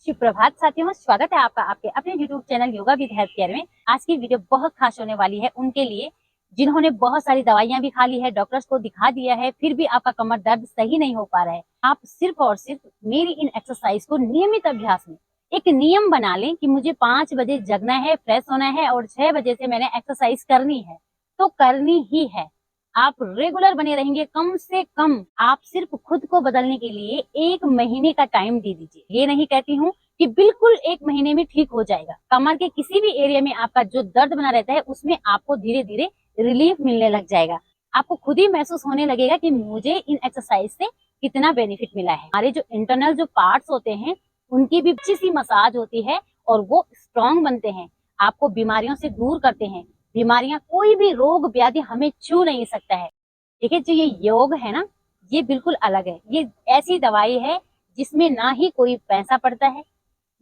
सुप्रभात साथियों, स्वागत है आपका आपके अपने YouTube channel yoga with health care में। आज की वीडियो बहुत खास होने वाली है उनके लिए जिन्होंने बहुत सारी दवाइयां भी खा ली है, डॉक्टर्स को दिखा दिया है, फिर भी आपका कमर दर्द सही नहीं हो पा रहा है। आप सिर्फ और सिर्फ मेरी इन एक्सरसाइज को नियमित अभ्यास में एक नियम बना लें कि मुझे 5 बजे जगना है, फ्रेश होना है और 6 बजे से मैंने एक्सरसाइज करनी है, तो करनी ही है। आप रेगुलर बने रहेंगे। कम से कम आप सिर्फ खुद को बदलने के लिए 1 महीने का टाइम दे दीजिए। ये नहीं कहती हूँ कि बिल्कुल 1 महीने में ठीक हो जाएगा। कमर के किसी भी एरिया में आपका जो दर्द बना रहता है उसमें आपको धीरे धीरे रिलीफ मिलने लग जाएगा। आपको खुद ही महसूस होने लगेगा कि मुझे इन एक्सरसाइज से कितना बेनिफिट मिला है। हमारे जो इंटरनल जो पार्ट्स होते हैं उनकी भी अच्छी सी मसाज होती है और वो स्ट्रॉन्ग बनते हैं, आपको बीमारियों से दूर करते हैं। बीमारियां, कोई भी रोग व्याधि हमें छू नहीं सकता है। देखिए, जो ये योग है ना, ये बिल्कुल अलग है। ये ऐसी दवाई है जिसमें ना ही कोई पैसा पड़ता है,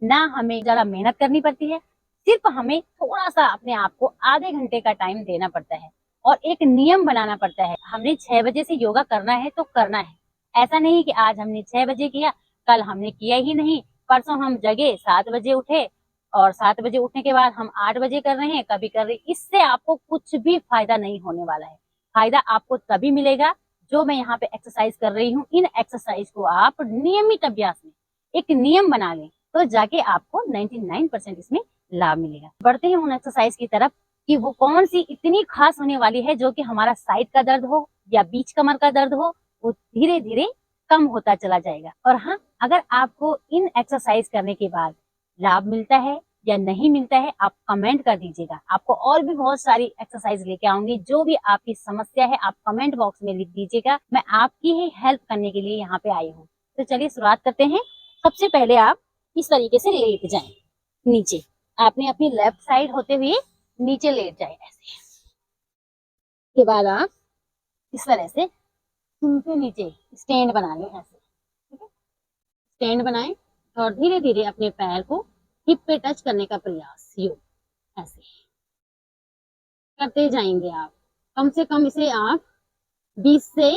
ना हमें ज्यादा मेहनत करनी पड़ती है। सिर्फ हमें थोड़ा सा अपने आप को आधे घंटे का टाइम देना पड़ता है और एक नियम बनाना पड़ता है। हमने 6 बजे से योगा करना है तो करना है। ऐसा नहीं कि आज हमने 6 बजे किया, कल हमने किया ही नहीं, परसों हम जगे 7 बजे उठे और 7 बजे उठने के बाद हम 8 बजे कर रहे हैं, कभी कर रहे हैं। इससे आपको कुछ भी फायदा नहीं होने वाला है। फायदा आपको तभी मिलेगा जो मैं यहाँ पे एक्सरसाइज कर रही हूँ। इन एक्सरसाइज को आप नियमित अभ्यास में एक नियम बना लें तो जाके आपको 99% इसमें लाभ मिलेगा। बढ़ते हैं उन एक्सरसाइज की तरफ कि वो कौन सी इतनी खास होने वाली है जो कि हमारा साइड का दर्द हो या बीच कमर का दर्द हो, वो धीरे धीरे कम होता चला जाएगा। और हाँ, अगर आपको इन एक्सरसाइज करने के बाद लाभ मिलता है या नहीं मिलता है, आप कमेंट कर दीजिएगा। आपको और भी बहुत सारी एक्सरसाइज लेके आऊंगी। जो भी आपकी समस्या है आप कमेंट बॉक्स में लिख दीजिएगा। मैं आपकी ही हेल्प करने के लिए यहाँ पे आई हूँ। तो चलिए शुरुआत करते हैं। सबसे पहले आप इस तरीके से लेट जाएं नीचे। आपने अपनी लेफ्ट साइड होते हुए नीचे लेट जाए ऐसे। के बाद आप इस तरह से उनके नीचे स्टैंड बना लें ऐसे। ठीक है, स्टैंड बनाएं और धीरे धीरे अपने पैर को हिप पे टच करने का प्रयास, यूं ऐसे करते जाएंगे आप। कम से कम इसे आप 20 से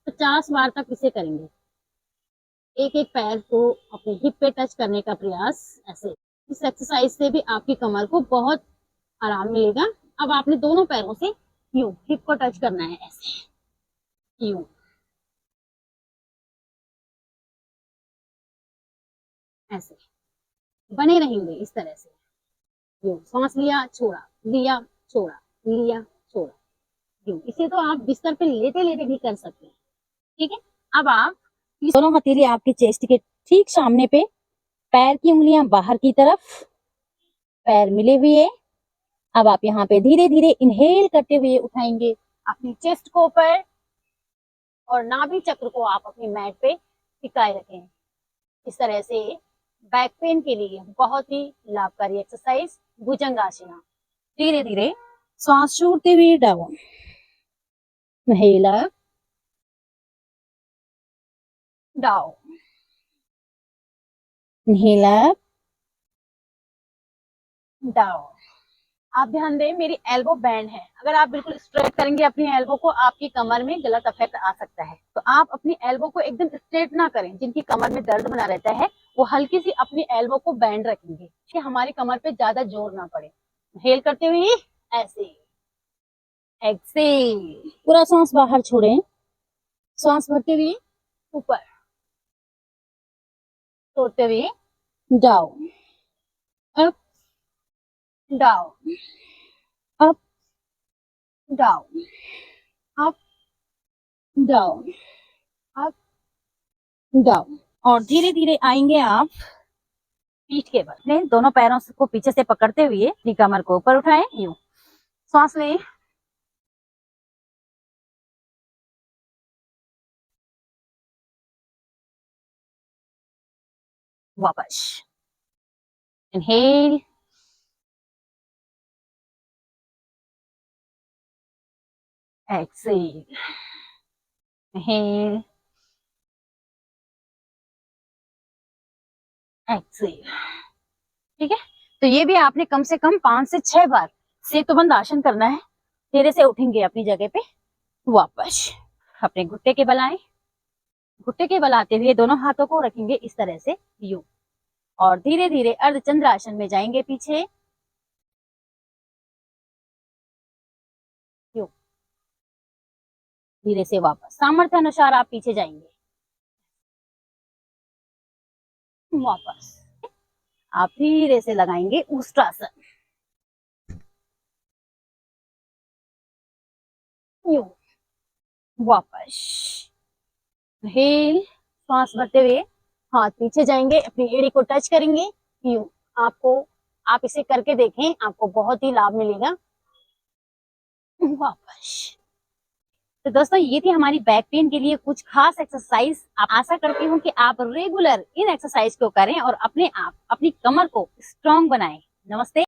50 बार तक इसे करेंगे। एक एक पैर को अपने हिप पे टच करने का प्रयास ऐसे। इस एक्सरसाइज से भी आपकी कमर को बहुत आराम मिलेगा। अब आपने दोनों पैरों से यूं हिप को टच करना है ऐसे, यूं ऐसे बने रहेंगे इस तरह से। यूं सांस लिया छोड़ा, लिया छोड़ा, लिया छोड़ा, यूं। इसे तो आप बिस्तर पे लेटे लेटे भी कर सकते हैं। ठीक है, अब आप दोनों हथेली आपके चेस्ट के ठीक सामने पे, पैर की उंगलियां बाहर की तरफ, पैर मिले हुए। अब आप यहाँ पे धीरे धीरे इनहेल करते हुए उठाएंगे अपनी चेस्ट को ऊपर और नाभि चक्र को आप अपनी मैट पे टिकाए रखें। इस तरह से बैक पेन के लिए बहुत ही लाभकारी एक्सरसाइज भुजंगासना। धीरे धीरे सांस छोड़ते हुए down, inhale up, down, inhale up, down. आप ध्यान दें, मेरी एल्बो बैंड है। अगर आप बिल्कुल स्ट्रेट करेंगे अपनी एल्बो को, आपकी कमर में गलत इफेक्ट आ सकता है। तो आप अपनी एल्बो को एकदम स्ट्रेट ना करें। जिनकी कमर में दर्द बना रहता है वो हल्की सी अपनी एल्बो को बैंड रखेंगे कि हमारी कमर पे ज्यादा जोर ना पड़े। हेल करते हुए ऐसे, एक्सेल, पूरा सांस बाहर छोड़ें, सांस भरते हुए ऊपर, छोड़ते हुए down, up, down, up, down, up, down, up, down. और धीरे धीरे आएंगे आप पीठ के बल। दोनों पैरों को पीछे से पकड़ते हुए अपनी कमर को ऊपर उठाएं, यूं सांस लें, वापस इनहेल, एक्सेल, इनहेल, एक्सेल। ठीक है, तो ये भी आपने कम से कम 5 से 6 बार सेतुबंद आसन करना है। धीरे से उठेंगे अपनी जगह पे, वापस अपने घुट्टे के बल आए, घुट्टे के बल आते हुए दोनों हाथों को रखेंगे इस तरह से, यूं, और धीरे धीरे अर्धचंद्र आसन में जाएंगे पीछे। धीरे से वापस, सामर्थ्य अनुसार आप पीछे जाएंगे, वापस। आप धीरे से लगाएंगे उष्ट्रासन, यूं, वापस। हेल, श्वास भरते हुए हाथ पीछे जाएंगे, अपनी एड़ी को टच करेंगे, यूं। आप इसे करके देखें, आपको बहुत ही लाभ मिलेगा। वापस। तो दोस्तों, ये थी हमारी बैक पेन के लिए कुछ खास एक्सरसाइज। आशा करती हूँ कि आप रेगुलर इन एक्सरसाइज को करें और अपने आप अपनी कमर को स्ट्रॉन्ग बनाएं। नमस्ते।